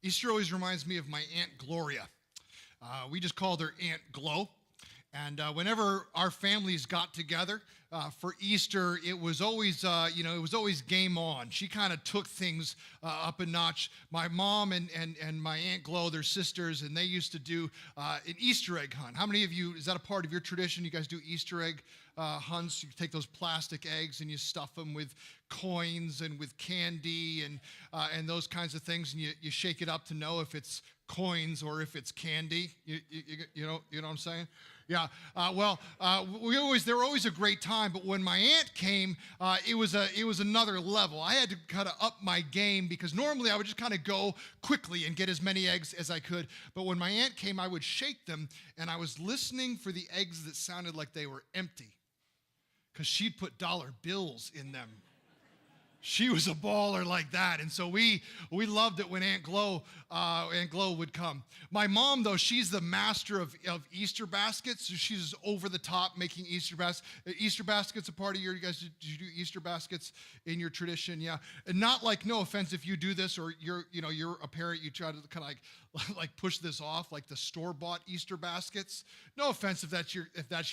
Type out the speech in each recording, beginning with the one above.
Easter always reminds me of my Aunt Gloria. We just called her Aunt Glo. And whenever our families got together for Easter, it was always, it was always game on. She kind of took things up a notch. My mom and my Aunt Glo, they're sisters, and they used to do an Easter egg hunt. How many of you, is that a part of your tradition? You guys do Easter egg hunts? You take those plastic eggs and you stuff them with coins and with candy and those kinds of things, and you shake it up to know if it's coins or if it's candy. You know what I'm saying? Yeah. They were always a great time. But when my aunt came, it was another level. I had to kind of up my game because normally I would just kind of go quickly and get as many eggs as I could. But when my aunt came, I would shake them, and I was listening for the eggs that sounded like they were empty because she'd put dollar bills in them. She was a baller like that, and so we loved it when Aunt Glo would come. My mom, though, she's the master of Easter baskets. So she's over the top making Easter baskets. Easter baskets a part of you guys? Did you do Easter baskets in your tradition? Yeah, and not like, no offense if you do this or you're a parent, you try to kind of like push this off, like the store-bought Easter baskets. No offense if that's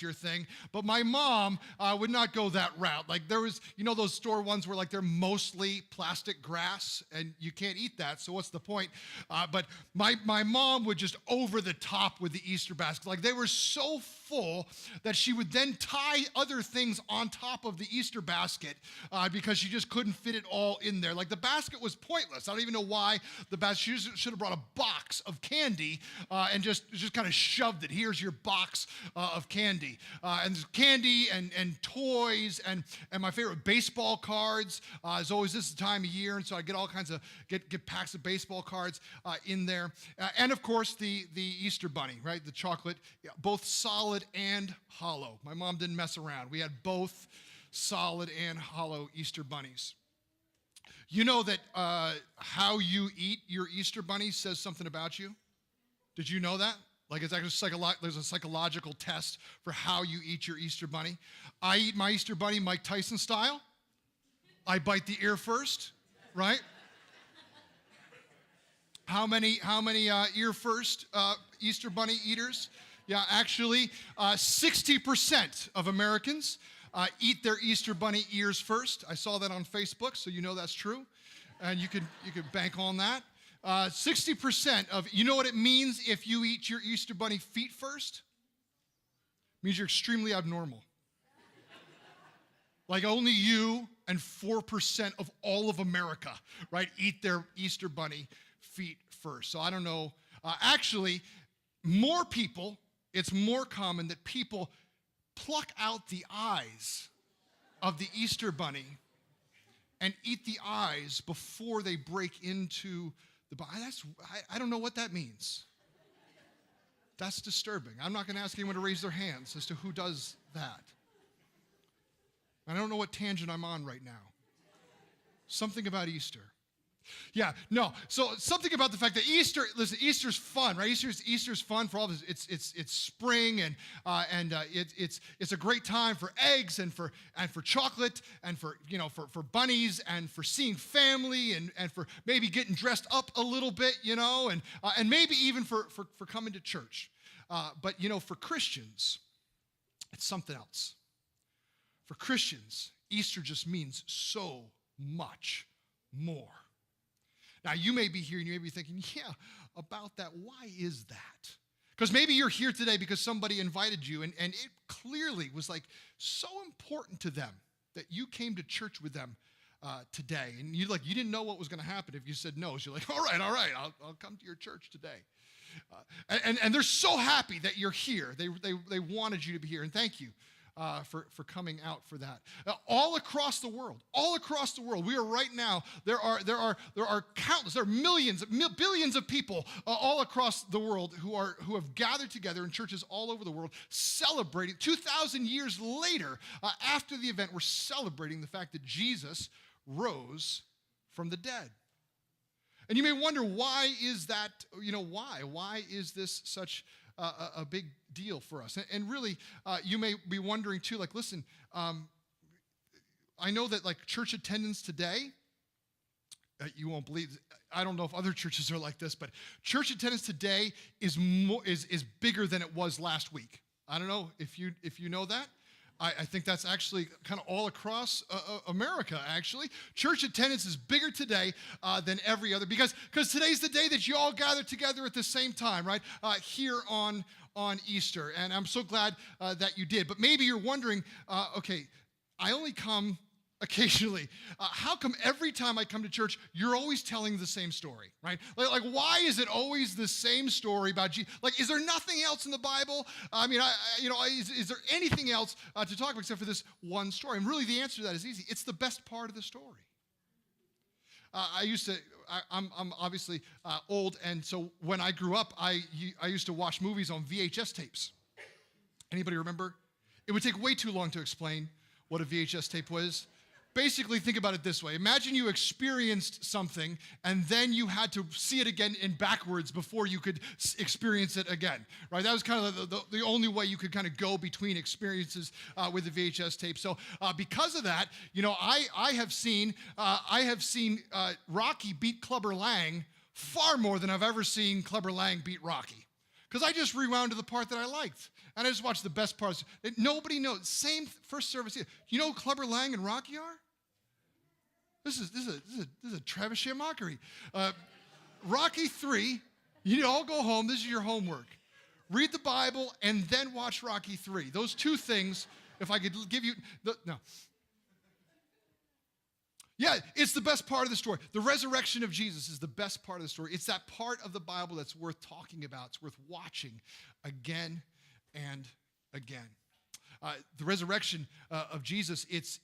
your thing, but my mom would not go that route. Like there was, those store ones where like they're mostly plastic grass and you can't eat that, so what's the point? But my mom would just over the top with the Easter basket. Like they were so full that she would then tie other things on top of the Easter basket because she just couldn't fit it all in there. Like the basket was pointless. I don't even know why the basket. She should have brought a box of candy and just kind of shoved it. Here's your box of candy. And there's candy and toys and my favorite baseball cards. As always, this is the time of year, and so I get all kinds of get packs of baseball cards in there. And of course the Easter bunny, right? The chocolate, both solid and hollow. My mom didn't mess around. We had both solid and hollow Easter bunnies. You know that how you eat your Easter bunny says something about you? Did you know that? Like it's actually there's a psychological test for how you eat your Easter bunny. I eat my Easter bunny Mike Tyson style. I bite the ear first, right? How many ear first Easter bunny eaters? Yeah, actually, 60% of Americans eat their Easter bunny ears first. I saw that on Facebook, so you know that's true, and you could bank on that. 60% of, you know what it means if you eat your Easter bunny feet first? It means you're extremely abnormal. Like only you and 4% of all of America, right, eat their Easter bunny feet first. So I don't know. Actually, more people, it's more common that people pluck out the eyes of the Easter bunny and eat the eyes before they break into the body. I don't know what that means. That's disturbing. I'm not going to ask anyone to raise their hands as to who does that. I don't know what tangent I'm on right now. Something about Easter. Yeah, no. So something about the fact that Easter's fun, right? Easter's fun for all of us. It's spring and it's a great time for eggs and for chocolate and for bunnies and for seeing family and for maybe getting dressed up a little bit, and maybe even for coming to church. But for Christians, it's something else. For Christians, Easter just means so much more. Now, you may be here and you may be thinking, yeah, about that. Why is that? Because maybe you're here today because somebody invited you and it clearly was like so important to them that you came to church with them today. And you didn't know what was going to happen if you said no. So you're like, all right, I'll come to your church today. And they're so happy that you're here. They wanted you to be here, and thank you. For coming out for that. All across the world, we are right now, there are countless, there are millions, billions of people all across the world who have gathered together in churches all over the world celebrating, 2,000 years later, after the event, we're celebrating the fact that Jesus rose from the dead. And you may wonder, why is that, why? Why is this such a big deal for us? And really, you may be wondering too, listen, I know that church attendance today you won't believe. I don't know if other churches are like this, but church attendance today is bigger than it was last week. I don't know if you know that. I think that's actually kind of all across America, actually. Church attendance is bigger today than every other, because today's the day that you all gather together at the same time, right? Here on Easter. And I'm so glad that you did. But maybe you're wondering, okay, I only come occasionally. How come every time I come to church, you're always telling the same story, right? Like why is it always the same story about Jesus? Like, is there nothing else in the Bible? I mean, is there anything else to talk about except for this one story? And really, the answer to that is easy. It's the best part of the story. I'm obviously old, and so when I grew up, I used to watch movies on VHS tapes. Anybody remember? It would take way too long to explain what a VHS tape was. Basically, think about it this way. Imagine you experienced something, and then you had to see it again in backwards before you could experience it again, right? That was kind of the only way you could kind of go between experiences with the VHS tape. So because of that, I have seen Rocky beat Clubber Lang far more than I've ever seen Clubber Lang beat Rocky. Because I just rewound to the part that I liked. And I just watched the best parts. Nobody knows. Same first service. You know who Clubber Lang and Rocky are? This is a trebuchet mockery. Rocky 3, you all go home. This is your homework. Read the Bible and then watch Rocky 3. Those two things, if I could give you, no. Yeah, it's the best part of the story. The resurrection of Jesus is the best part of the story. It's that part of the Bible that's worth talking about. It's worth watching again and again. The resurrection of Jesus, it's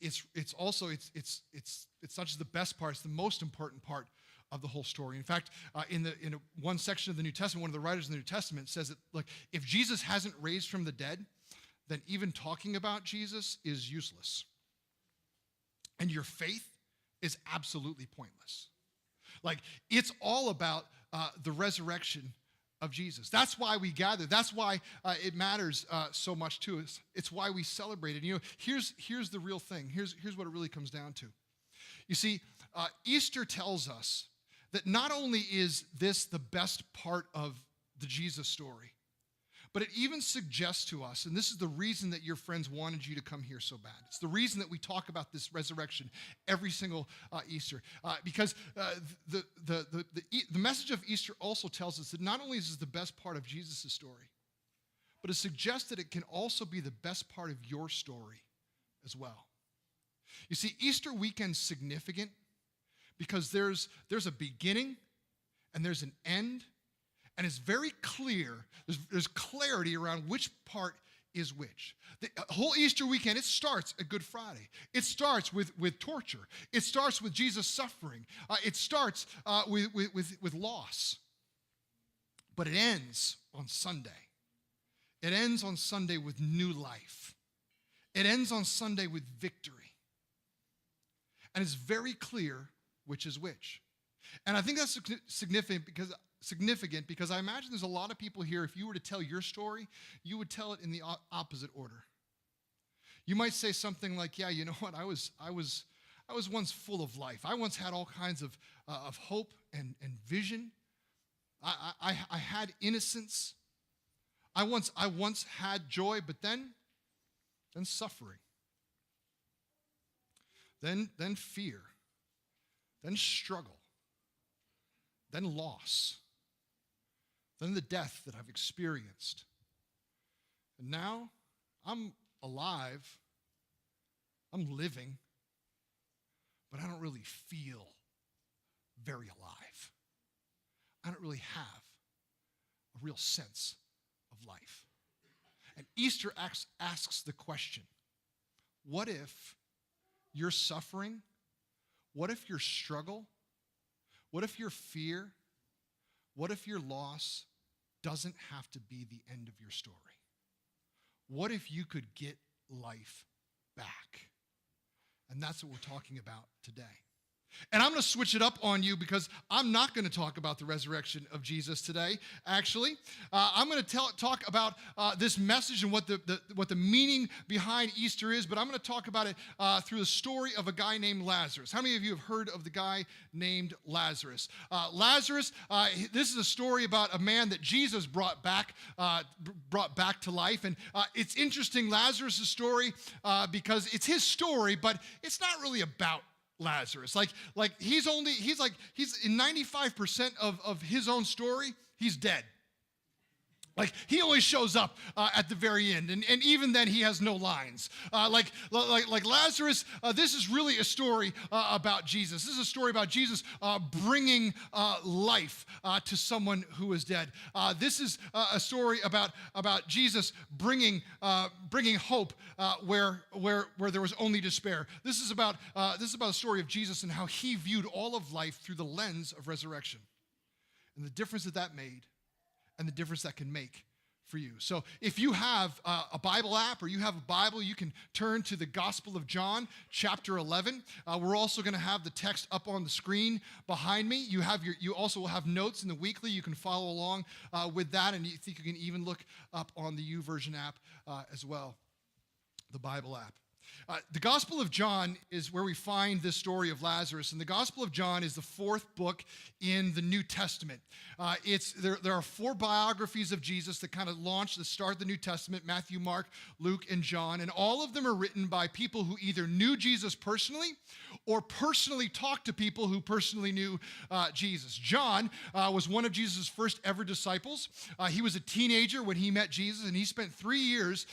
not just the best part, it's the most important part of the whole story. In fact, in one section of the New Testament, one of the writers in the New Testament says that, look, if Jesus hasn't raised from the dead, then even talking about Jesus is useless. And your faith is absolutely pointless. Like, it's all about the resurrection of Jesus. That's why we gather. That's why it matters so much to us. It's why we celebrate it. Here's the real thing. Here's what it really comes down to. You see, Easter tells us that not only is this the best part of the Jesus story, but it even suggests to us, and this is the reason that your friends wanted you to come here so bad. It's the reason that we talk about this resurrection every single Easter. Because the message of Easter also tells us that not only is this the best part of Jesus' story, but it suggests that it can also be the best part of your story as well. You see, Easter weekend's significant because there's a beginning and there's an end. And it's very clear, there's clarity around which part is which. The whole Easter weekend, it starts at Good Friday. It starts with torture. It starts with Jesus suffering. It starts with loss. But it ends on Sunday. It ends on Sunday with new life. It ends on Sunday with victory. And it's very clear which is which. And I think that's significant because I imagine there's a lot of people here, if you were to tell your story, you would tell it in the opposite order. You might say something like, yeah, you know what, I was once full of life. I once had all kinds of hope and vision. I had innocence. I once had joy, but then suffering. Then fear. Then struggle. Then loss. Then the death that I've experienced. And now I'm alive, I'm living, but I don't really feel very alive. I don't really have a real sense of life. And Easter asks the question, what if your suffering, what if your struggle, what if your fear, what if your loss doesn't have to be the end of your story? What if you could get life back? And that's what we're talking about today. And I'm going to switch it up on you because I'm not going to talk about the resurrection of Jesus today, actually. I'm going to talk about this message and what the meaning behind Easter is, but I'm going to talk about it through the story of a guy named Lazarus. How many of you have heard of the guy named Lazarus? Lazarus, this is a story about a man that Jesus brought back to life. And it's interesting, Lazarus' story, because it's his story, but it's not really about Lazarus. Like he's in 95% of his own story, he's dead. Like he only shows up at the very end, and even then he has no lines. Like Lazarus, this is really a story about Jesus. This is a story about Jesus bringing life to someone who is dead. This is a story about Jesus bringing hope where there was only despair. This is about a story of Jesus and how he viewed all of life through the lens of resurrection, and the difference that made, and the difference that can make for you. So if you have a Bible app or you have a Bible, you can turn to the Gospel of John, chapter 11. We're also going to have the text up on the screen behind me. You also will have notes in the weekly. You can follow along with that, and you think you can even look up on the YouVersion app as well, the Bible app. The Gospel of John is where we find this story of Lazarus, and the Gospel of John is the fourth book in the New Testament. There are four biographies of Jesus that kind of start the New Testament: Matthew, Mark, Luke, and John, and all of them are written by people who either knew Jesus personally or personally talked to people who personally knew Jesus. John was one of Jesus' first ever disciples. He was a teenager when he met Jesus, and he spent 3 years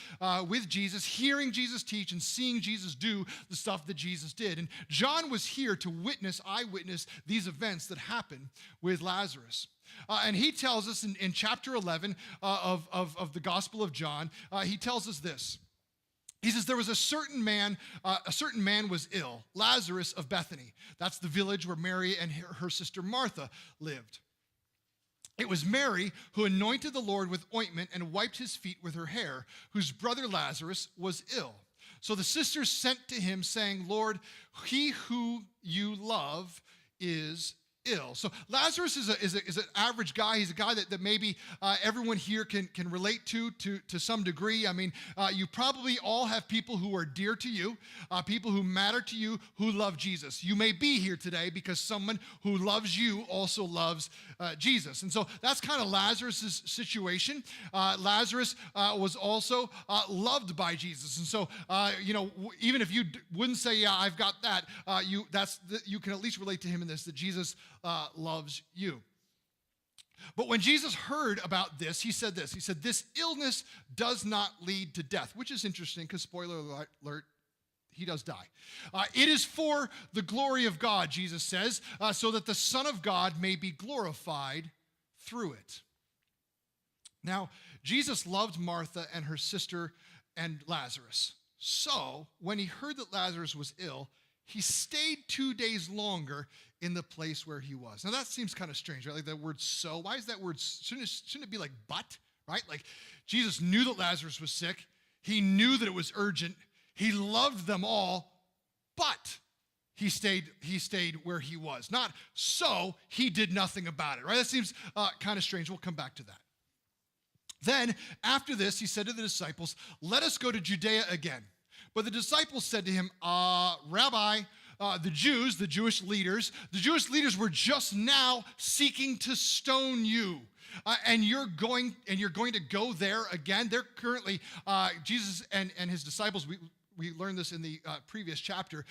with Jesus, hearing Jesus teach and seeing Jesus do the stuff that Jesus did. And John was here to eyewitness these events that happened with Lazarus. And he tells us in chapter 11 of the Gospel of John, he tells us this. He says, there was a certain man was ill, Lazarus of Bethany. That's the village where Mary and her sister Martha lived. It was Mary who anointed the Lord with ointment and wiped his feet with her hair, whose brother Lazarus was ill. So the sisters sent to him, saying, Lord, he who you love is ill. So Lazarus is an average guy. He's a guy that maybe everyone here can relate to some degree. I mean, you probably all have people who are dear to you, people who matter to you, who love Jesus. You may be here today because someone who loves you also loves Jesus. And so that's kind of Lazarus' situation. Lazarus was also loved by Jesus. And so, even if you wouldn't say, yeah, I've got that, you can at least relate to him in this, that Jesus loves you. But when Jesus heard about this, he said this. He said, this illness does not lead to death, which is interesting because, spoiler alert, he does die. It is for the glory of God, Jesus says, so that the Son of God may be glorified through it. Now, Jesus loved Martha and her sister and Lazarus. So when he heard that Lazarus was ill, he stayed 2 days longer in the place where he was. Now that seems kind of strange, right? Like that word so. Why is that word, shouldn't it be like but, right? Like Jesus knew that Lazarus was sick. He knew that it was urgent. He loved them all, but he stayed where he was. Not so he did nothing about it, right? That seems kind of strange. We'll come back to that. Then after this, he said to the disciples, let us go to Judea again. But the disciples said to him, Rabbi, the Jewish leaders were just now seeking to stone you. And you're going to go there again. They're currently, Jesus and his disciples, we learned this in the previous chapter.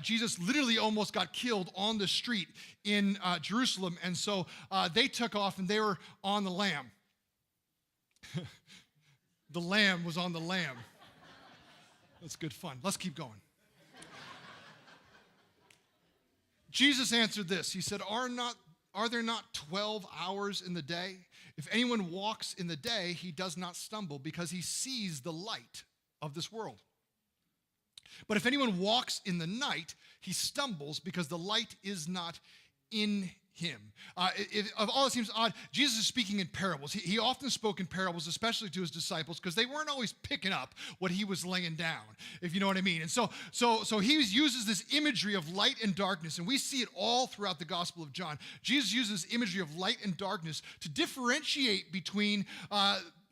Jesus literally almost got killed on the street in Jerusalem. And so they took off and they were on the lamb. The lamb was on the lamb. That's good fun. Let's keep going. Jesus answered this. He said, Are there not 12 hours in the day? If anyone walks in the day, he does not stumble because he sees the light of this world. But if anyone walks in the night, he stumbles because the light is not in him. Of all it seems odd, Jesus is speaking in parables. He often spoke in parables, especially to his disciples, because they weren't always picking up what he was laying down, if you know what I mean. And so he uses this imagery of light and darkness, and we see it all throughout the Gospel of John. Jesus uses imagery of light and darkness to differentiate between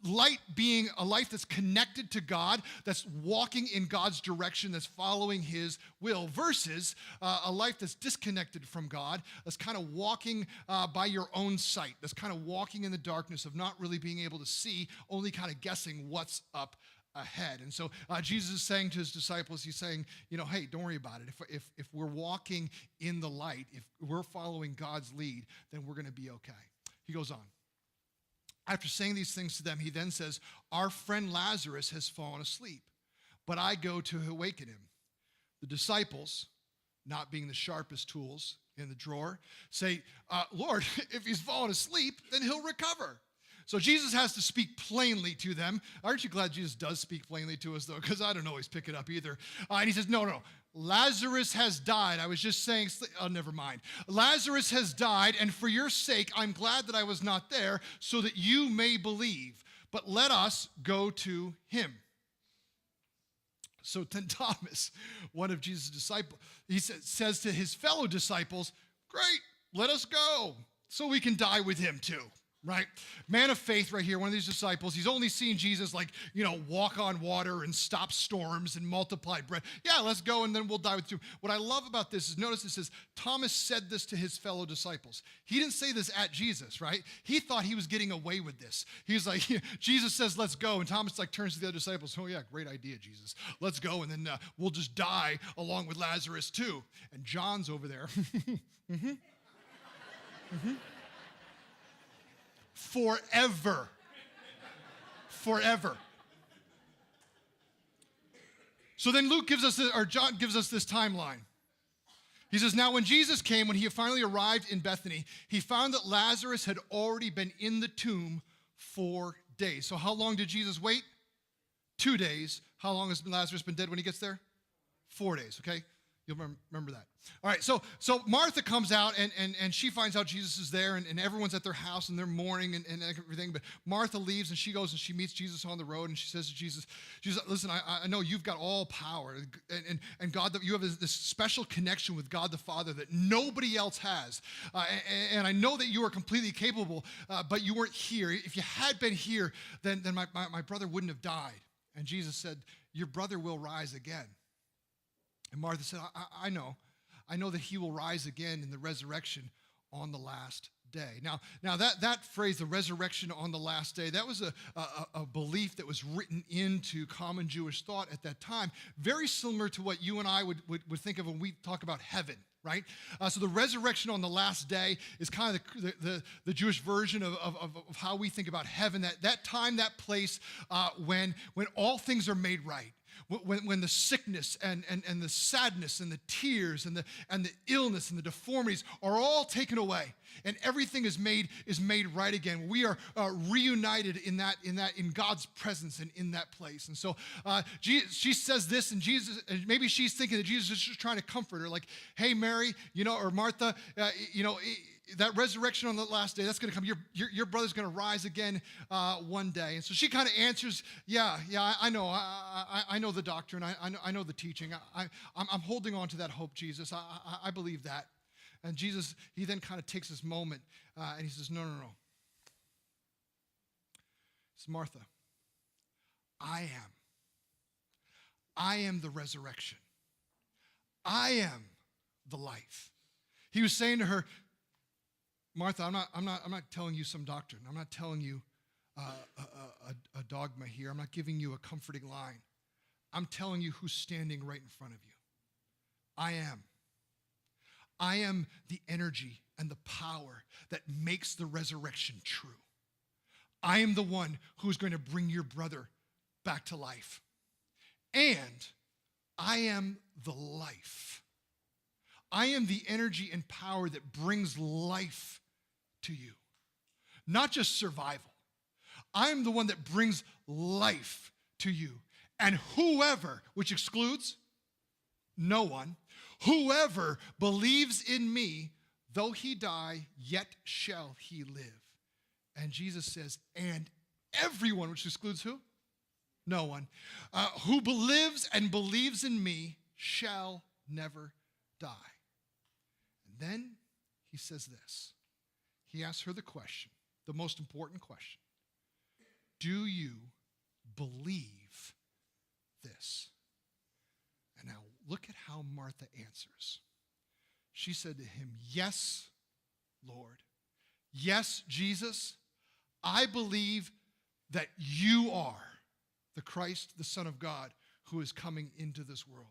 light being a life that's connected to God, that's walking in God's direction, that's following his will, versus a life that's disconnected from God, that's kind of walking by your own sight, that's kind of walking in the darkness of not really being able to see, only kind of guessing what's up ahead. And so Jesus is saying to his disciples, he's saying, hey, don't worry about it. If we're walking in the light, if we're following God's lead, then we're going to be okay. He goes on. After saying these things to them, he then says, our friend Lazarus has fallen asleep, but I go to awaken him. The disciples, not being the sharpest tools in the drawer, say, Lord, if he's fallen asleep, then he'll recover. So Jesus has to speak plainly to them. Aren't you glad Jesus does speak plainly to us, though? Because I don't always pick it up either. And he says, no. Lazarus has died. I was just saying, never mind. Lazarus has died, and for your sake, I'm glad that I was not there, so that you may believe. But let us go to him. So then Thomas, one of Jesus' disciples, he says to his fellow disciples, great, let us go, so we can die with him too. Right? Man of faith right here, one of these disciples, he's only seen Jesus walk on water and stop storms and multiply bread. Yeah, let's go and then we'll die with you. What I love about this is, notice it says, Thomas said this to his fellow disciples. He didn't say this at Jesus, right? He thought he was getting away with this. He's like, Jesus says, let's go. And Thomas turns to the other disciples. Oh yeah, great idea, Jesus. Let's go. And then we'll just die along with Lazarus too. And John's over there. Mm-hmm. Mm-hmm. Forever. So then John gives us this timeline. He says, now when Jesus came, when he finally arrived in Bethany, he found that Lazarus had already been in the tomb 4 days. So how long did Jesus wait? 2 days. How long has Lazarus been dead when he gets there? 4 days, okay? You'll remember that. All right, so Martha comes out, and she finds out Jesus is there, and everyone's at their house, and they're mourning and everything. But Martha leaves, and she goes, and she meets Jesus on the road, and she says to Jesus, listen, I know you've got all power, and God, that you have this special connection with God the Father that nobody else has. And I know that you are completely capable, but you weren't here. If you had been here, then my brother wouldn't have died. And Jesus said, your brother will rise again. And Martha said, I know that he will rise again in the resurrection on the last day. Now that phrase, the resurrection on the last day, that was a belief that was written into common Jewish thought at that time, very similar to what you and I would think of when we talk about heaven, right? So the resurrection on the last day is kind of the Jewish version of how we think about heaven, that time, that place when all things are made right. When the sickness and the sadness and the tears and the illness and the deformities are all taken away, and everything is made right again. We are reunited in God's presence and in that place. And so she says this, and maybe she's thinking that Jesus is just trying to comfort her, like, hey, Mary, or Martha, that resurrection on the last day, that's going to come. Your brother's going to rise again one day. And so she kind of answers, yeah, I know. I know the doctrine. I know the teaching. I'm holding on to that hope, Jesus. I believe that. And Jesus, he then kind of takes this moment and he says, no. It's Martha. I am the resurrection. I am the life. He was saying to her, Martha, I'm not telling you some doctrine. I'm not telling you a dogma here. I'm not giving you a comforting line. I'm telling you who's standing right in front of you. I am. I am the energy and the power that makes the resurrection true. I am the one who's going to bring your brother back to life. And I am the life. I am the energy and power that brings life to you. Not just survival. I am the one that brings life to you. And whoever, which excludes no one, whoever believes in me, though he die, yet shall he live. And Jesus says, and everyone, which excludes who? No one. Who lives and believes in me shall never die. And then he says this. He asks her the question, the most important question. Do you believe this? And now look at how Martha answers. She said to him, yes, Lord. Yes, Jesus, I believe that you are the Christ, the Son of God, who is coming into this world.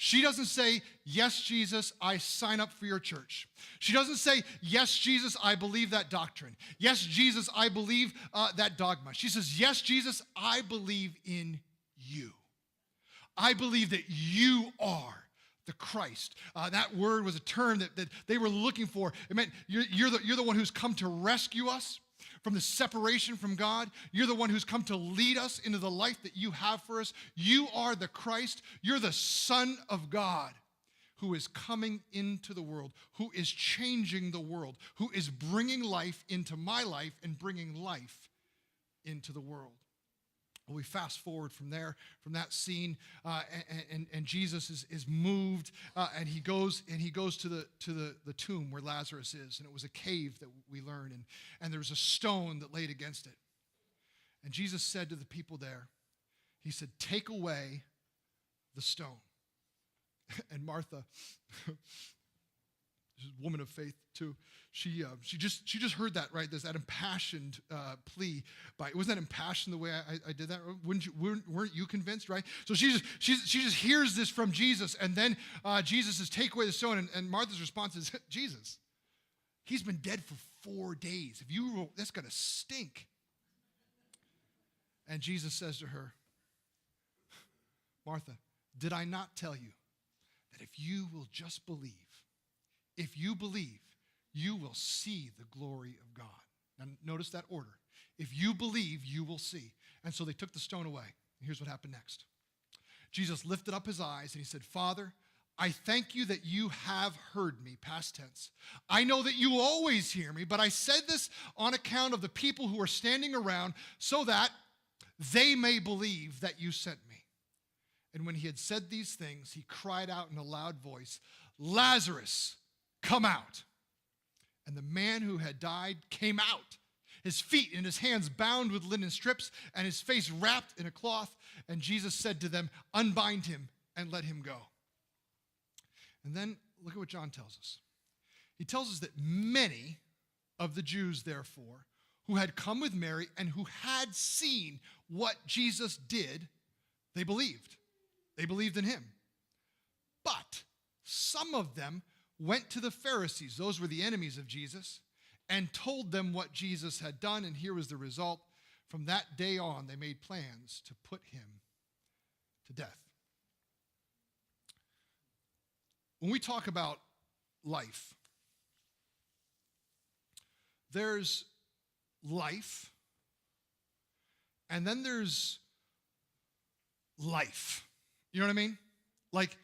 She doesn't say, yes, Jesus, I sign up for your church. She doesn't say, yes, Jesus, I believe that doctrine. Yes, Jesus, I believe that dogma. She says, yes, Jesus, I believe in you. I believe that you are the Christ. That word was a term that they were looking for. It meant you're the one who's come to rescue us from the separation from God. You're the one who's come to lead us into the life that you have for us. You are the Christ. You're the Son of God who is coming into the world, who is changing the world, who is bringing life into my life and bringing life into the world. Well, we fast forward from there, from that scene, and Jesus is moved, and he goes to the tomb where Lazarus is, and it was a cave that we learn, and there was a stone that laid against it. And Jesus said to the people there, he said, take away the stone. And Martha, she's a woman of faith too. She just heard that, right? There's that impassioned plea. Wasn't that impassioned the way I did that? Weren't you convinced, right? So she just hears this from Jesus, and then Jesus says, take away the stone, and Martha's response is, Jesus, he's been dead for 4 days. That's gonna stink. And Jesus says to her, Martha, did I not tell you that if you will just believe, if you believe, you will see the glory of God. Now, notice that order. If you believe, you will see. And so they took the stone away. And here's what happened next. Jesus lifted up his eyes and he said, Father, I thank you that you have heard me, past tense. I know that you always hear me, but I said this on account of the people who are standing around so that they may believe that you sent me. And when he had said these things, he cried out in a loud voice, Lazarus, come out. And the man who had died came out, his feet and his hands bound with linen strips, and his face wrapped in a cloth. And Jesus said to them, unbind him and let him go. And then look at what John tells us. He tells us that many of the Jews, therefore, who had come with Mary and who had seen what Jesus did, they believed. They believed in him. But some of them went to the Pharisees, those were the enemies of Jesus, and told them what Jesus had done, and here was the result. From that day on, they made plans to put him to death. When we talk about life, there's life, and then there's life. You know what I mean? Like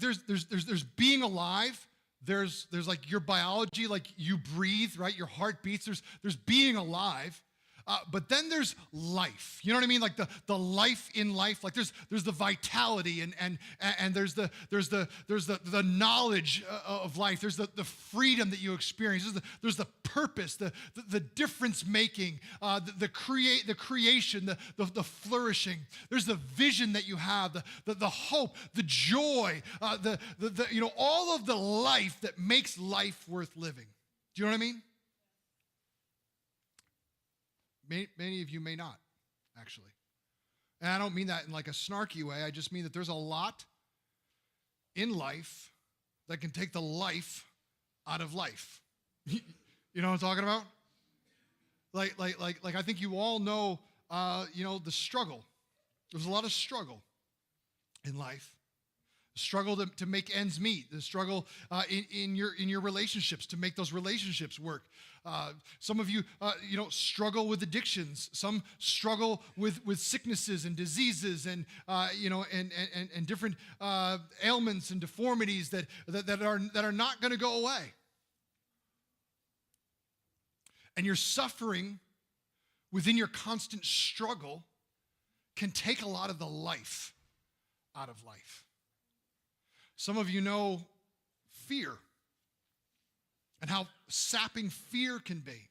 there's being alive. There's like your biology, like you breathe, right? Your heart beats. There's being alive. But then there's life. You know what I mean? Like the life in life. Like there's the vitality and there's the knowledge of life. There's the freedom that you experience. There's the purpose, the difference making, the creation, the flourishing. There's the vision that you have, the hope, the joy, all of the life that makes life worth living. Do you know what I mean? Many of you may not, actually. And I don't mean that in like a snarky way. I just mean that there's a lot in life that can take the life out of life. You know what I'm talking about? Like I think you all know, the struggle. There's a lot of struggle in life. Struggle to make ends meet, the struggle in your relationships to make those relationships work. Some of you, struggle with addictions. Some struggle with sicknesses and diseases and different ailments and deformities that are not going to go away. and your suffering within your constant struggle can take a lot of the life out of life. Some of you know fear and how sapping fear can be.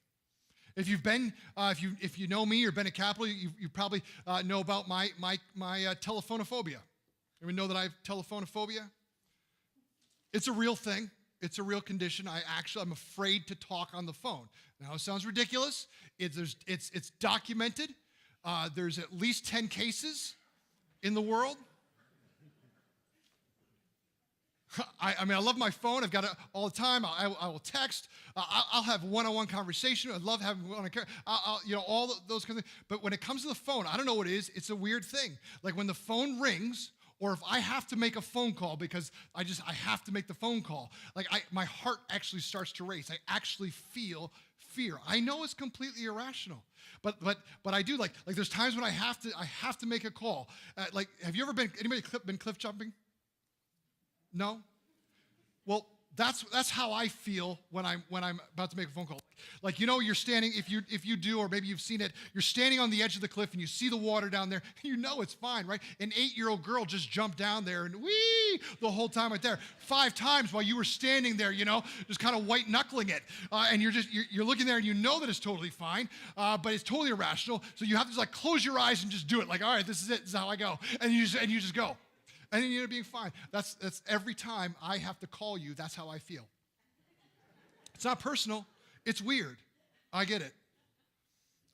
If you've been, if you know me or been at Capitol, you probably know about my telephonophobia. Anyone know that I have telephonophobia? It's a real thing. It's a real condition. I'm afraid to talk on the phone. Now it sounds ridiculous. It's documented. There's at least 10 cases in the world. I love my phone. I've got it all the time. I will text. I'll have one-on-one conversation. I love having all those kinds of things. But when it comes to the phone, I don't know what it is. It's a weird thing. Like when the phone rings, or if I have to make a phone call because I have to make the phone call, like my heart actually starts to race. I actually feel fear. I know it's completely irrational, but I do like there's times when I have to make a call. Like, have you ever anybody been cliff jumping? No? Well, that's how I feel when I'm about to make a phone call. Like, you're standing, if you do, or maybe you've seen it, you're standing on the edge of the cliff and you see the water down there, and it's fine, right? An 8-year-old girl just jumped down there and whee, the whole time right there. 5 times while you were standing there, just kind of white knuckling it. And you're looking there and you know that it's totally fine, but it's totally irrational. So you have to just close your eyes and just do it. Like, all right, this is it. This is how I go. And you just go. And then you end up being fine. That's every time I have to call you, that's how I feel. It's not personal. It's weird. I get it.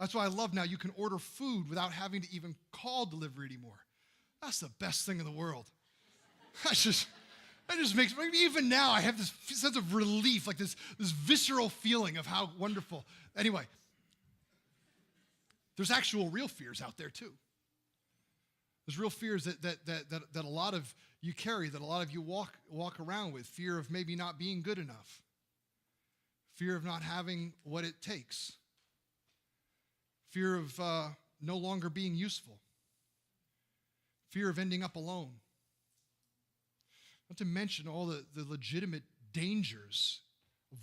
That's why I love now you can order food without having to even call delivery anymore. That's the best thing in the world. That just makes me, even now I have this sense of relief, like this visceral feeling of how wonderful. Anyway, there's actual real fears out there too. There's real fears that a lot of you carry, that a lot of you walk around with. Fear of maybe not being good enough. Fear of not having what it takes. Fear of no longer being useful. Fear of ending up alone. Not to mention all the legitimate dangers,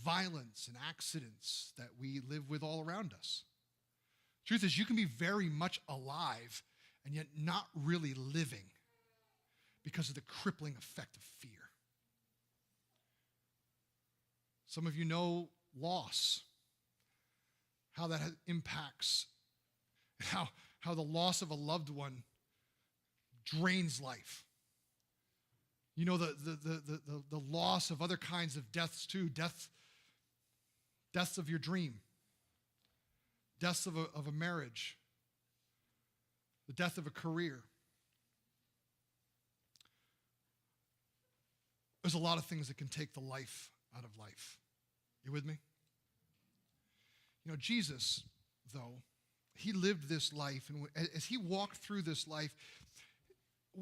violence and accidents that we live with all around us. Truth is, you can be very much alive and yet not really living because of the crippling effect of fear. Some of you know loss, how that impacts, how the loss of a loved one drains life. You know the loss of other kinds of deaths too, deaths of your dream, deaths of a marriage, the death of a career. There's a lot of things that can take the life out of life. You with me? Jesus, though, he lived this life, and as he walked through this life,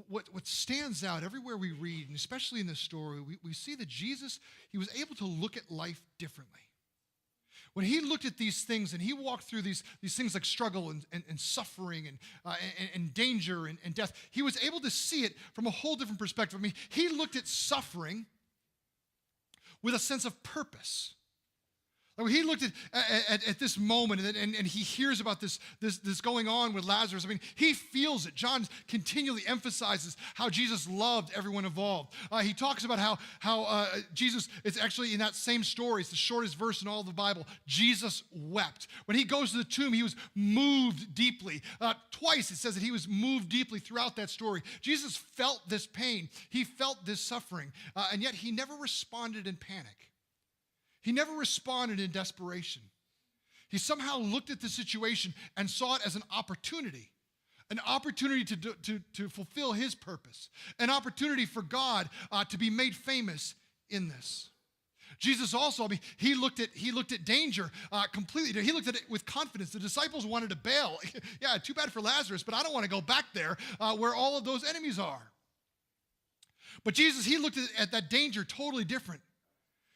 what stands out everywhere we read, and especially in this story, we see that Jesus, he was able to look at life differently. When he looked at these things and he walked through these things like struggle and suffering and danger and death, he was able to see it from a whole different perspective. I mean, he looked at suffering with a sense of purpose. Like when he looked at this moment and he hears about this going on with Lazarus, I mean, he feels it. John continually emphasizes how Jesus loved everyone involved. He talks about how Jesus, it's actually in that same story, it's the shortest verse in all of the Bible, Jesus wept. When he goes to the tomb, he was moved deeply. Twice it says that he was moved deeply throughout that story. Jesus felt this pain. He felt this suffering, and yet he never responded in panic. He never responded in desperation. He somehow looked at the situation and saw it as an opportunity to fulfill his purpose, an opportunity for God to be made famous in this. Jesus also, I mean, he looked at danger completely. He looked at it with confidence. The disciples wanted to bail. Yeah, too bad for Lazarus, but I don't want to go back there where all of those enemies are. But Jesus, he looked at that danger totally different.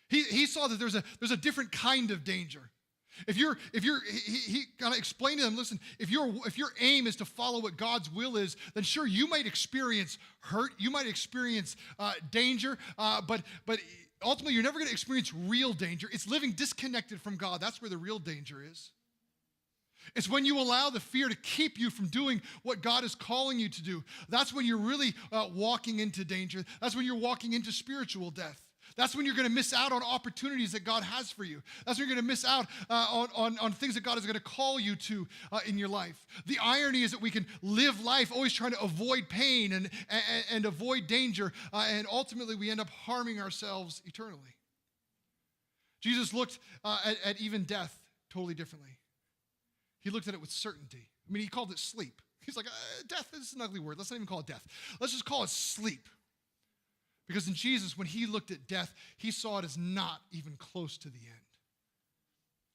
He saw that there's a different kind of danger. He kind of explained to them, listen, if your aim is to follow what God's will is, then sure, you might experience hurt, you might experience danger, but ultimately, you're never going to experience real danger. It's living disconnected from God. That's where the real danger is. It's when you allow the fear to keep you from doing what God is calling you to do. That's when you're really walking into danger. That's when you're walking into spiritual death. That's when you're going to miss out on opportunities that God has for you. That's when you're going to miss out on things that God is going to call you to in your life. The irony is that we can live life always trying to avoid pain and avoid danger, and ultimately we end up harming ourselves eternally. Jesus looked at even death totally differently. He looked at it with certainty. I mean, he called it sleep. He's like, death is an ugly word. Let's not even call it death. Let's just call it sleep. Because in Jesus, when he looked at death, he saw it as not even close to the end.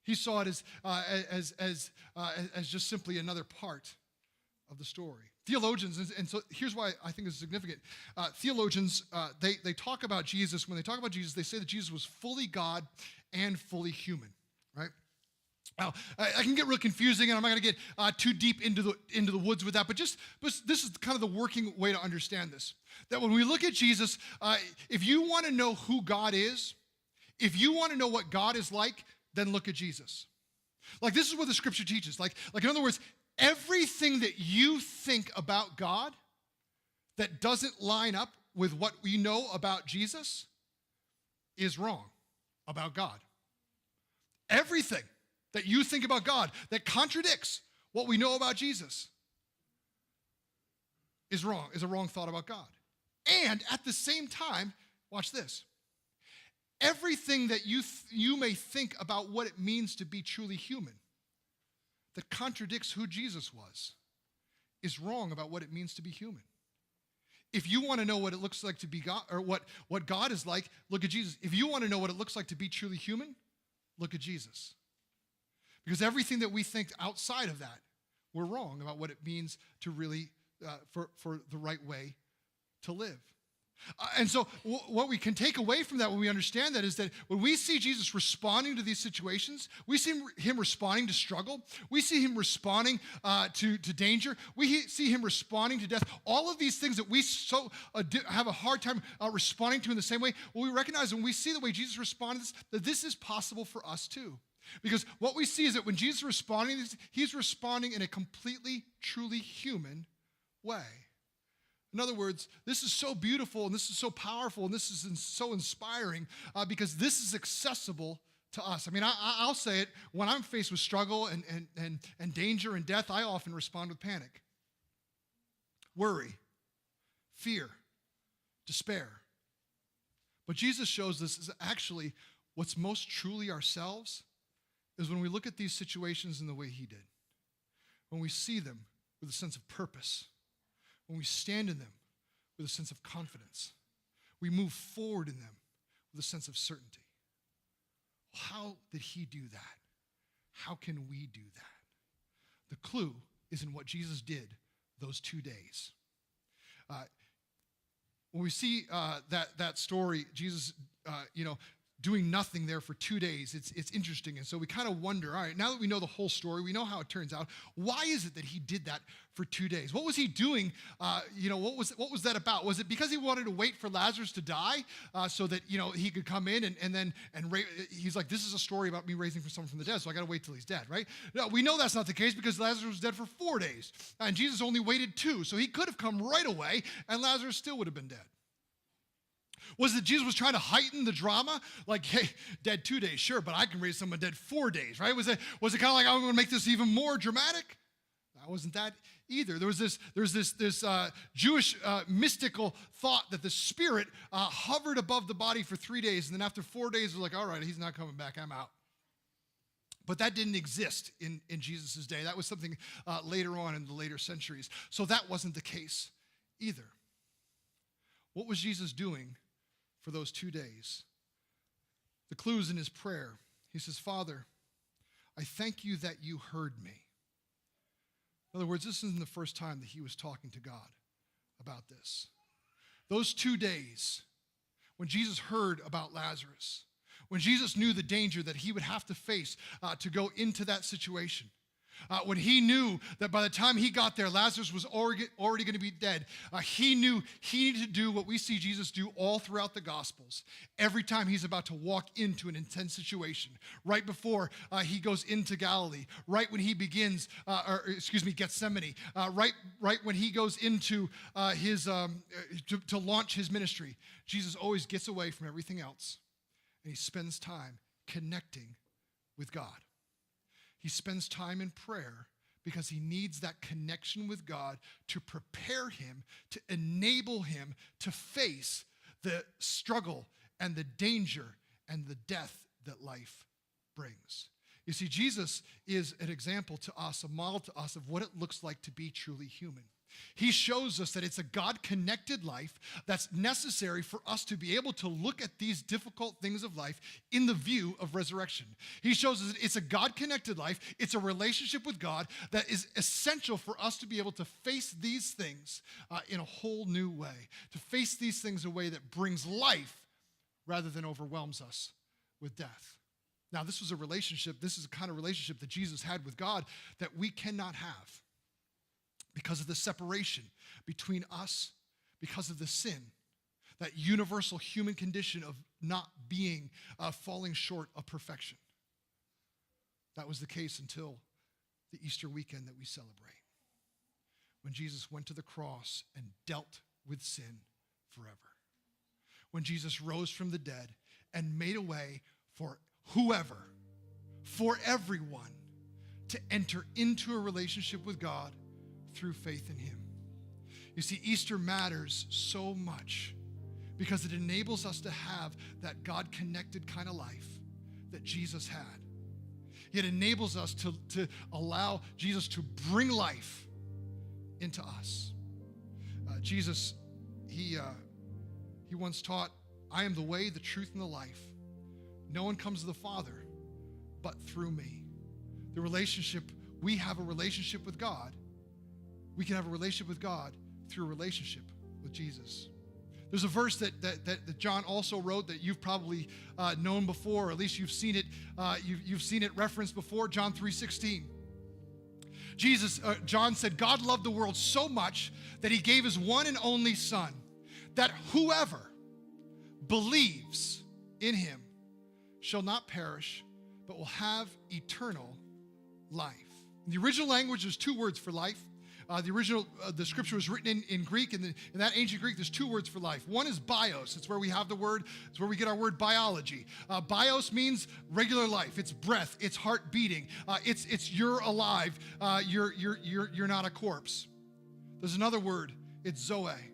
He saw it as just simply another part of the story. Theologians, and so here's why I think this is significant. Theologians, they talk about Jesus. When they talk about Jesus, they say that Jesus was fully God and fully human, right? Now, I can get real confusing, and I'm not going to get too deep into the woods with that, but this is kind of the working way to understand this. That when we look at Jesus, if you want to know who God is, if you want to know what God is like, then look at Jesus. Like, this is what the scripture teaches. Like in other words, everything that you think about God that doesn't line up with what we know about Jesus is wrong about God. Everything that you think about God that contradicts what we know about Jesus is wrong, is a wrong thought about God. And at the same time, watch this. Everything that you may think about what it means to be truly human that contradicts who Jesus was is wrong about what it means to be human. If you want to know what it looks like to be God, or what God is like, look at Jesus. If you want to know what it looks like to be truly human, look at Jesus. Because everything that we think outside of that, we're wrong about what it means to really, for the right way to live. And so what we can take away from that when we understand that is that when we see Jesus responding to these situations, we see him responding to struggle, we see him responding to danger, we see him responding to death, all of these things that we have a hard time responding to in the same way, well, we recognize when we see the way Jesus responded, that this is possible for us too. Because what we see is that when Jesus is responding, he's responding in a completely, truly human way. In other words, this is so beautiful and this is so powerful and this is so inspiring because this is accessible to us. I mean, I'll say it, when I'm faced with struggle and danger and death, I often respond with panic, worry, fear, despair. But Jesus shows this is actually what's most truly ourselves is when we look at these situations in the way he did. When we see them with a sense of purpose. When we stand in them with a sense of confidence. We move forward in them with a sense of certainty. How did he do that? How can we do that? The clue is in what Jesus did those 2 days. When we see that story, Jesus, doing nothing there for 2 days, it's interesting. And so we kind of wonder, all right, now that we know the whole story, we know how it turns out, why is it that he did that for 2 days? What was he doing? What was that about? Was it because he wanted to wait for Lazarus to die so that, he could come in and he's like, this is a story about me raising someone from the dead, so I got to wait till he's dead, right? No, we know that's not the case because Lazarus was dead for 4 days and Jesus only waited 2. So he could have come right away and Lazarus still would have been dead. Was it Jesus was trying to heighten the drama? Like, hey, dead 2 days, sure, but I can raise someone dead 4 days, right? Was it kind of like, I'm going to make this even more dramatic? That wasn't that either. There's this Jewish mystical thought that the spirit hovered above the body for 3 days, and then after 4 days, it was like, all right, he's not coming back, I'm out. But that didn't exist in Jesus' day. That was something later on in the later centuries. So that wasn't the case either. What was Jesus doing for those 2 days? The clue is in his prayer. He says, Father, I thank you that you heard me. In other words, this isn't the first time that he was talking to God about this. Those 2 days, when Jesus heard about Lazarus, when Jesus knew the danger that he would have to face to go into that situation, When he knew that by the time he got there, Lazarus was already going to be dead, he knew he needed to do what we see Jesus do all throughout the Gospels. Every time he's about to walk into an intense situation, right before he goes into Galilee, right when he begins, Gethsemane, right when he goes into to launch his ministry, Jesus always gets away from everything else, and he spends time connecting with God. He spends time in prayer because he needs that connection with God to prepare him, to enable him to face the struggle and the danger and the death that life brings. You see, Jesus is an example to us, a model to us of what it looks like to be truly human. He shows us that it's a God-connected life that's necessary for us to be able to look at these difficult things of life in the view of resurrection. He shows us that it's a God-connected life. It's a relationship with God that is essential for us to be able to face these things in a whole new way, to face these things in a way that brings life rather than overwhelms us with death. Now, this is a kind of relationship that Jesus had with God that we cannot have, because of the separation between us, because of the sin, that universal human condition of not being, falling short of perfection. That was the case until the Easter weekend that we celebrate, when Jesus went to the cross and dealt with sin forever. When Jesus rose from the dead and made a way for whoever, for everyone, to enter into a relationship with God through faith in him. You see, Easter matters so much because it enables us to have that God-connected kind of life that Jesus had. It enables us to allow Jesus to bring life into us. Jesus, he once taught, "I am the way, the truth, and the life. No one comes to the Father but through me." We have a relationship with God. We can have a relationship with God through a relationship with Jesus. There's a verse that John also wrote that you've probably known before, or at least you've seen it. You've seen it referenced before. John 3:16. John said, "God loved the world so much that he gave his one and only Son, that whoever believes in him shall not perish, but will have eternal life." In the original language, there's two words for life. The scripture was written in Greek, and in that ancient Greek, there's two words for life. One is bios. It's where we have the word, it's where we get our word biology. Bios means regular life. It's breath, it's heart beating. It's you're alive. You're not a corpse. There's another word, it's zoe.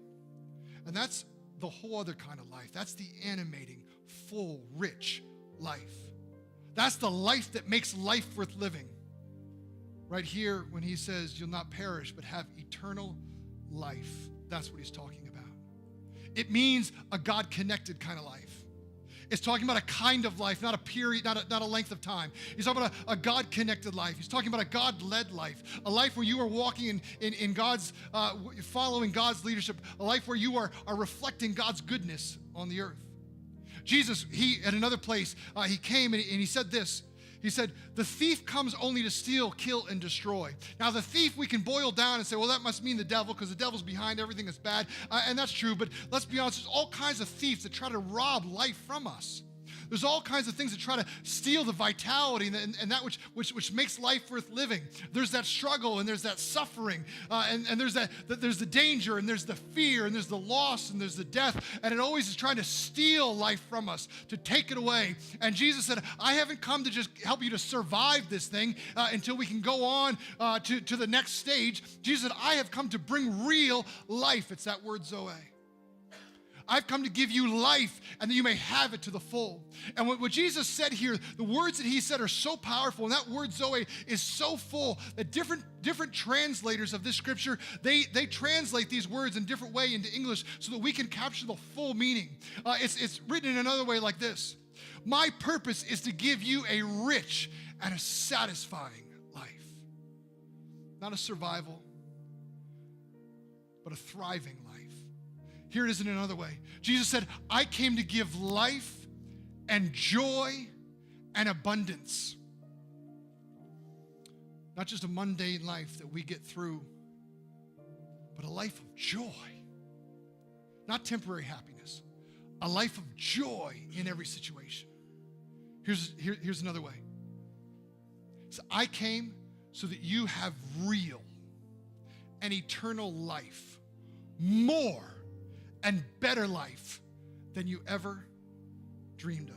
And that's the whole other kind of life. That's the animating, full, rich life. That's the life that makes life worth living. Right here, when he says, "You'll not perish, but have eternal life," that's what he's talking about. It means a God-connected kind of life. It's talking about a kind of life, not a period, not a length of time. He's talking about a God-connected life. He's talking about a God-led life, a life where you are walking in God's, following God's leadership, a life where you are reflecting God's goodness on the earth. Jesus, at another place, he came and he said this. He said, "The thief comes only to steal, kill, and destroy." Now, the thief, we can boil down and say, well, that must mean the devil, because the devil's behind everything that's bad. And that's true, but let's be honest, there's all kinds of thieves that try to rob life from us. There's all kinds of things that try to steal the vitality and that which makes life worth living. There's that struggle, and there's that suffering, and there's there's the danger, and there's the fear, and there's the loss, and there's the death, and it always is trying to steal life from us, to take it away. And Jesus said, "I haven't come to just help you to survive this thing until we can go on to the next stage." Jesus said, "I have come to bring real life." It's that word zoe. I've come to give you life, and that you may have it to the full. And what Jesus said here, the words that he said are so powerful, and that word zoe is so full that different translators of this scripture, they translate these words in different way into English so that we can capture the full meaning. It's written in another way like this: "My purpose is to give you a rich and a satisfying life." Not a survival, but a thriving life. Here it is in another way. Jesus said, "I came to give life and joy and abundance." Not just a mundane life that we get through, but a life of joy. Not temporary happiness, a life of joy in every situation. Here's another way. So I came so that you have real and eternal life, more and better life than you ever dreamed of.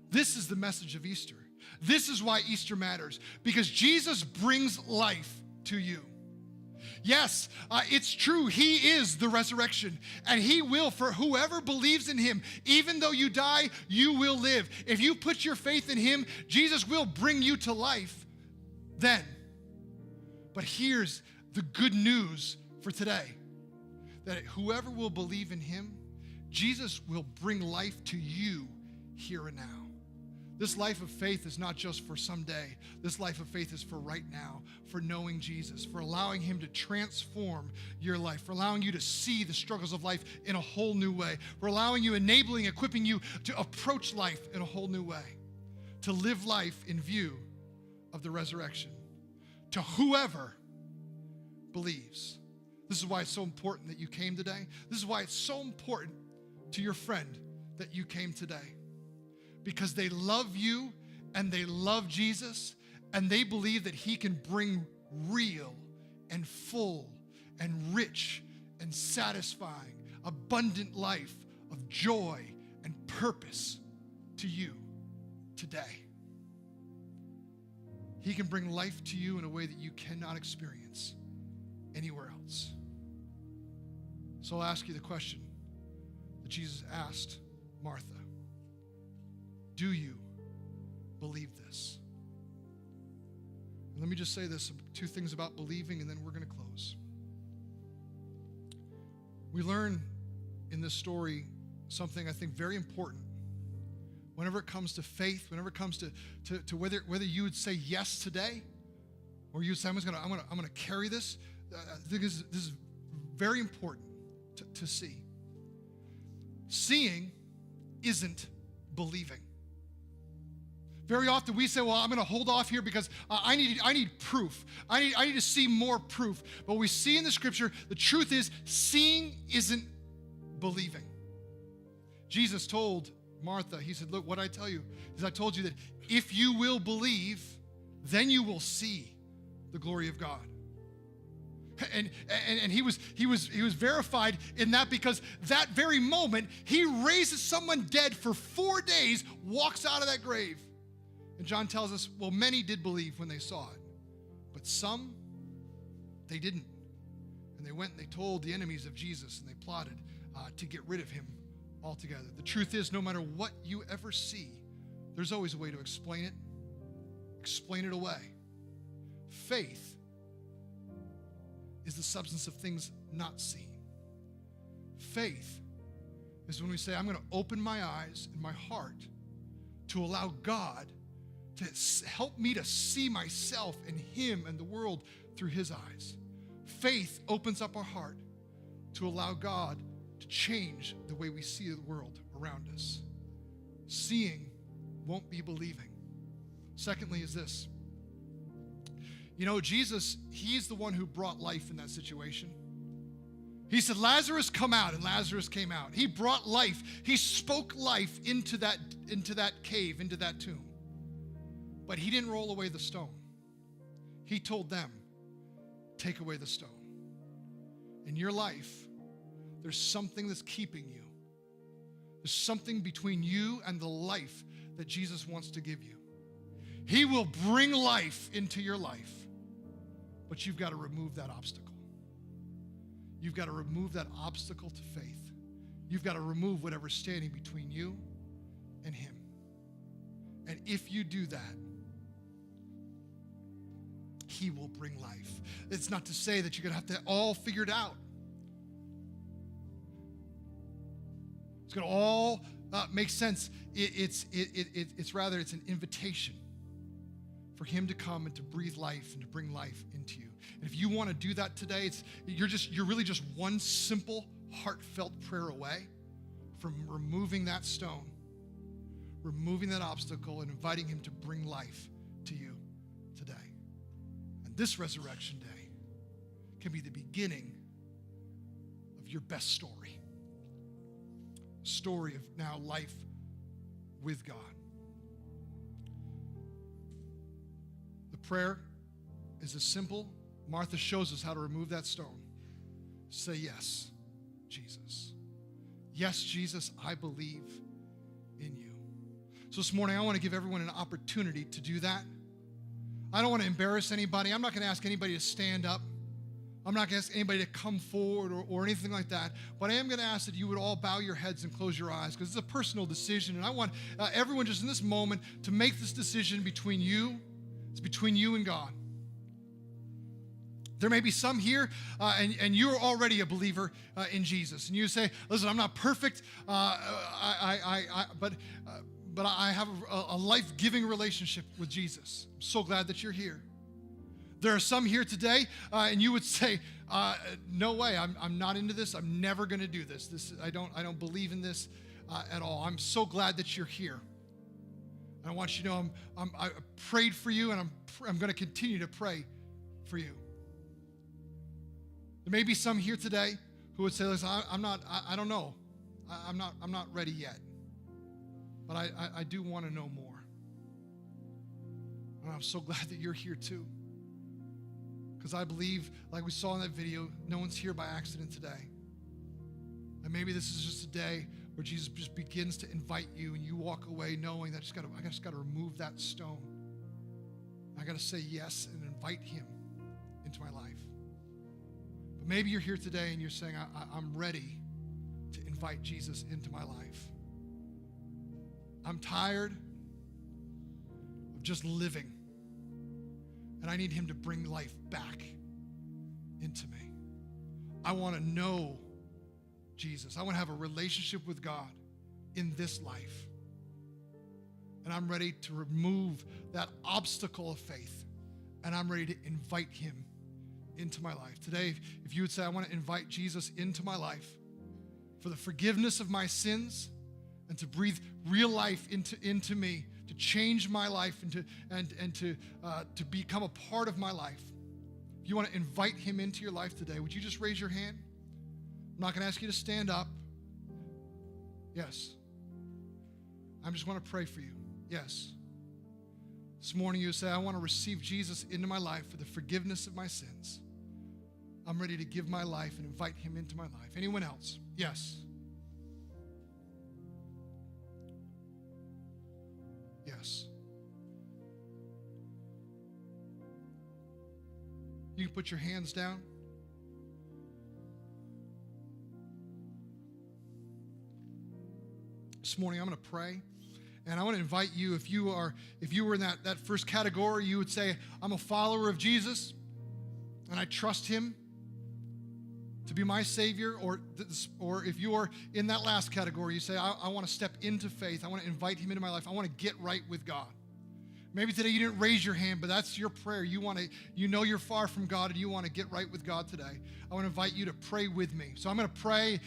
This is the message of Easter. This is why Easter matters, because Jesus brings life to you. Yes, it's true. He is the resurrection, and he will, for whoever believes in him, even though you die, you will live. If you put your faith in him, Jesus will bring you to life then. But here's the good news for today, that whoever will believe in him, Jesus will bring life to you here and now. This life of faith is not just for someday. This life of faith is for right now, for knowing Jesus, for allowing him to transform your life, for allowing you to see the struggles of life in a whole new way, for allowing you, enabling, equipping you to approach life in a whole new way, to live life in view of the resurrection, to whoever believes. This is why it's so important that you came today. This is why it's so important to your friend that you came today. Because they love you and they love Jesus, and they believe that he can bring real and full and rich and satisfying, abundant life of joy and purpose to you today. He can bring life to you in a way that you cannot experience anywhere else. So I'll ask you the question that Jesus asked Martha. Do you believe this? And let me just say this, two things about believing, and then we're going to close. We learn in this story something I think very important. Whenever it comes to faith, whenever it comes to whether you would say yes today, or you would say, I'm going to carry this. I think this is very important to see. Seeing isn't believing. Very often we say, well, I'm going to hold off here because I need proof. I need to see more proof. But we see in the scripture, the truth is, seeing isn't believing. Jesus told Martha, he said, look, what I tell you is I told you that if you will believe, then you will see the glory of God. And he was verified in that, because that very moment, he raises someone dead for 4 days, walks out of that grave. And John tells us, well, many did believe when they saw it, but some, they didn't. And they went and they told the enemies of Jesus, and they plotted to get rid of him altogether. The truth is, no matter what you ever see, there's always a way to explain it away. Faith is the substance of things not seen. Faith is when we say, I'm going to open my eyes and my heart to allow God to help me to see myself and him and the world through his eyes. Faith opens up our heart to allow God to change the way we see the world around us. Seeing won't be believing. Secondly is this. You know, Jesus, he's the one who brought life in that situation. He said, Lazarus, come out, and Lazarus came out. He brought life. He spoke life into that cave, into that tomb. But he didn't roll away the stone. He told them, take away the stone. In your life, there's something that's keeping you. There's something between you and the life that Jesus wants to give you. He will bring life into your life, but you've got to remove that obstacle. You've got to remove that obstacle to faith. You've got to remove whatever's standing between you and him. And if you do that, he will bring life. It's not to say that you're going to have to all figure it out. It's going to all make sense. It's rather, it's an invitation for him to come and to breathe life and to bring life into you. And if you want to do that today, you're really just one simple, heartfelt prayer away from removing that stone, removing that obstacle, and inviting him to bring life to you today. this resurrection day can be the beginning of your best story. A story of now life with God. The prayer is as simple. Martha shows us how to remove that stone. Say yes, Jesus. Yes, Jesus, I believe in you. So this morning, I want to give everyone an opportunity to do that. I don't want to embarrass anybody. I'm not going to ask anybody to stand up. I'm not going to ask anybody to come forward or anything like that. But I am going to ask that you would all bow your heads and close your eyes, because it's a personal decision. And I want everyone just in this moment to make this decision between you. It's between you and God. There may be some here, and you're already a believer in Jesus. And you say, listen, I'm not perfect, but I have a life-giving relationship with Jesus. I'm so glad that you're here. There are some here today, and you would say, no way, I'm not into this. I'm never going to do this. I don't believe in this at all. I'm so glad that you're here. And I want you to know I prayed for you, and I'm going to continue to pray for you. There may be some here today who would say, listen, I don't know. I'm not ready yet. But I do want to know more. And I'm so glad that you're here too. Because I believe, like we saw in that video, no one's here by accident today. And maybe this is just a day where Jesus just begins to invite you, and you walk away knowing that I just got to remove that stone. I got to say yes and invite him into my life. But maybe you're here today and you're saying, I'm ready to invite Jesus into my life. I'm tired of just living, and I need him to bring life back into me. I want to know Jesus. I want to have a relationship with God in this life. And I'm ready to remove that obstacle of faith, and I'm ready to invite him into my life. Today, if you would say, I want to invite Jesus into my life for the forgiveness of my sins and to breathe real life into me, to change my life and to become a part of my life. If you want to invite him into your life today, would you just raise your hand? I'm not going to ask you to stand up. Yes. I just want to pray for you. Yes. This morning you say, I want to receive Jesus into my life for the forgiveness of my sins. I'm ready to give my life and invite him into my life. Anyone else? Yes. Yes. You can put your hands down. This morning I'm going to pray. And I want to invite you, if you were in that first category, you would say, I'm a follower of Jesus, and I trust him to be my Savior. Or if you are in that last category, you say, I want to step into faith. I want to invite him into my life. I want to get right with God. Maybe today you didn't raise your hand, but that's your prayer. You know you're far from God, and you want to get right with God today. I want to invite you to pray with me. So I'm going to pray,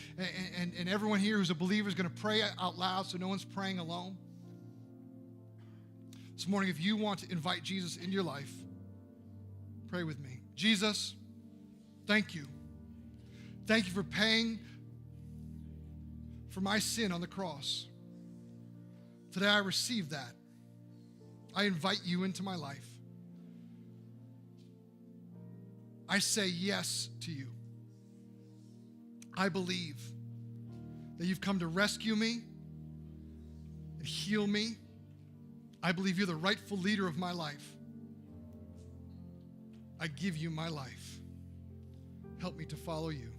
and everyone here who's a believer is going to pray out loud, so no one's praying alone. This morning, if you want to invite Jesus into your life, pray with me. Jesus, thank you. Thank you for paying for my sin on the cross. Today I receive that. I invite you into my life. I say yes to you. I believe that you've come to rescue me and heal me. I believe you're the rightful leader of my life. I give you my life. Help me to follow you.